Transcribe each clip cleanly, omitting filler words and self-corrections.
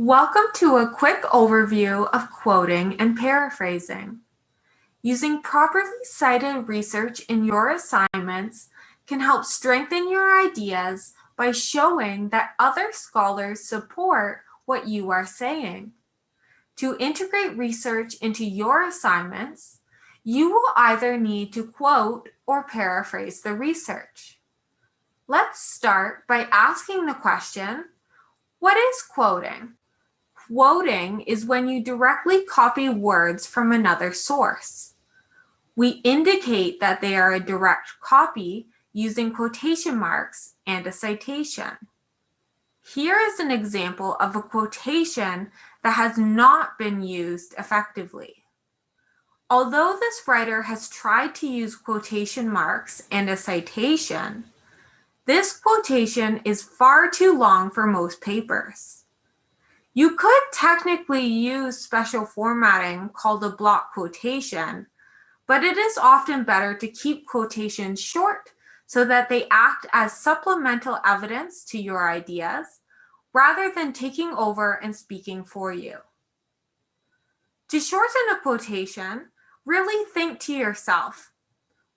Welcome to a quick overview of quoting and paraphrasing. Using properly cited research in your assignments can help strengthen your ideas by showing that other scholars support what you are saying. To integrate research into your assignments, you will either need to quote or paraphrase the research. Let's start by asking the question, what is quoting? Quoting is when you directly copy words from another source. We indicate that they are a direct copy using quotation marks and a citation. Here is an example of a quotation that has not been used effectively. Although this writer has tried to use quotation marks and a citation, this quotation is far too long for most papers. You could technically use special formatting called a block quotation, but it is often better to keep quotations short so that they act as supplemental evidence to your ideas rather than taking over and speaking for you. To shorten a quotation, really think to yourself,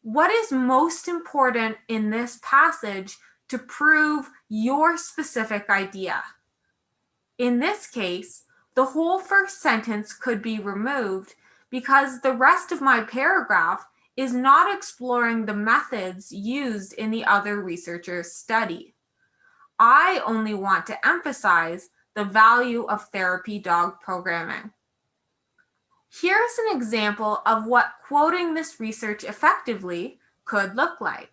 what is most important in this passage to prove your specific idea? In this case, the whole first sentence could be removed because the rest of my paragraph is not exploring the methods used in the other researchers' study. I only want to emphasize the value of therapy dog programming. Here's an example of what quoting this research effectively could look like.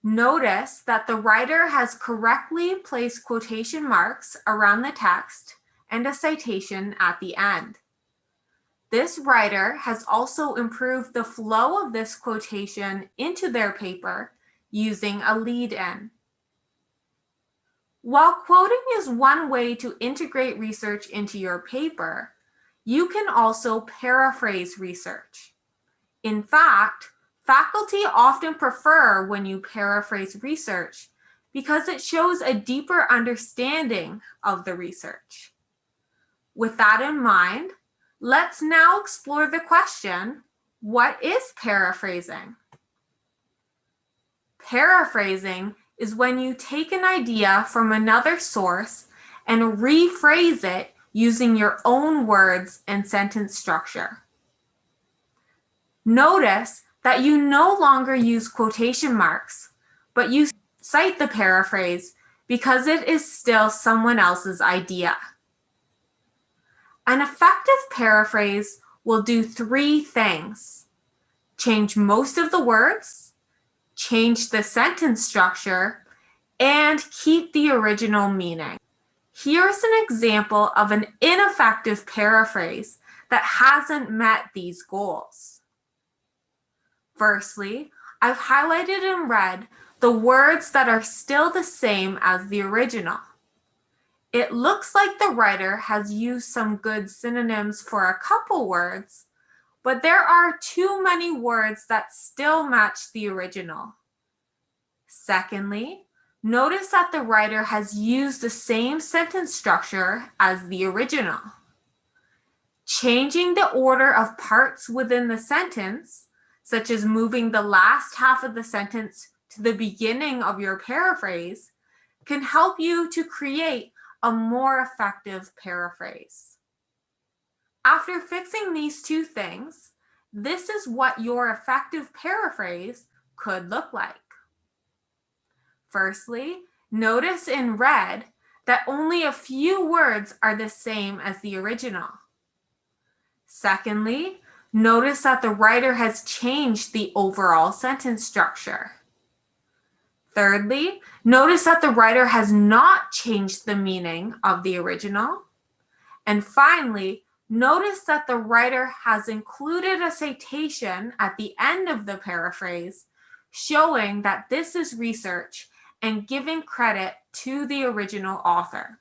Notice that the writer has correctly placed quotation marks around the text and a citation at the end. This writer has also improved the flow of this quotation into their paper using a lead-in. While quoting is one way to integrate research into your paper, you can also paraphrase research. In fact, faculty often prefer when you paraphrase research because it shows a deeper understanding of the research. With that in mind, let's now explore the question, what is paraphrasing? Paraphrasing is when you take an idea from another source and rephrase it using your own words and sentence structure. Notice that you no longer use quotation marks, but you cite the paraphrase because it is still someone else's idea. An effective paraphrase will do three things: change most of the words, change the sentence structure, and keep the original meaning. Here's an example of an ineffective paraphrase that hasn't met these goals. Firstly, I've highlighted in red the words that are still the same as the original. It looks like the writer has used some good synonyms for a couple words, but there are too many words that still match the original. Secondly, notice that the writer has used the same sentence structure as the original. Changing the order of parts within the sentence, such as moving the last half of the sentence to the beginning of your paraphrase, can help you to create a more effective paraphrase. After fixing these two things, this is what your effective paraphrase could look like. Firstly, notice in red that only a few words are the same as the original. Secondly, notice that the writer has changed the overall sentence structure. Thirdly, notice that the writer has not changed the meaning of the original. And finally, notice that the writer has included a citation at the end of the paraphrase, showing that this is research and giving credit to the original author.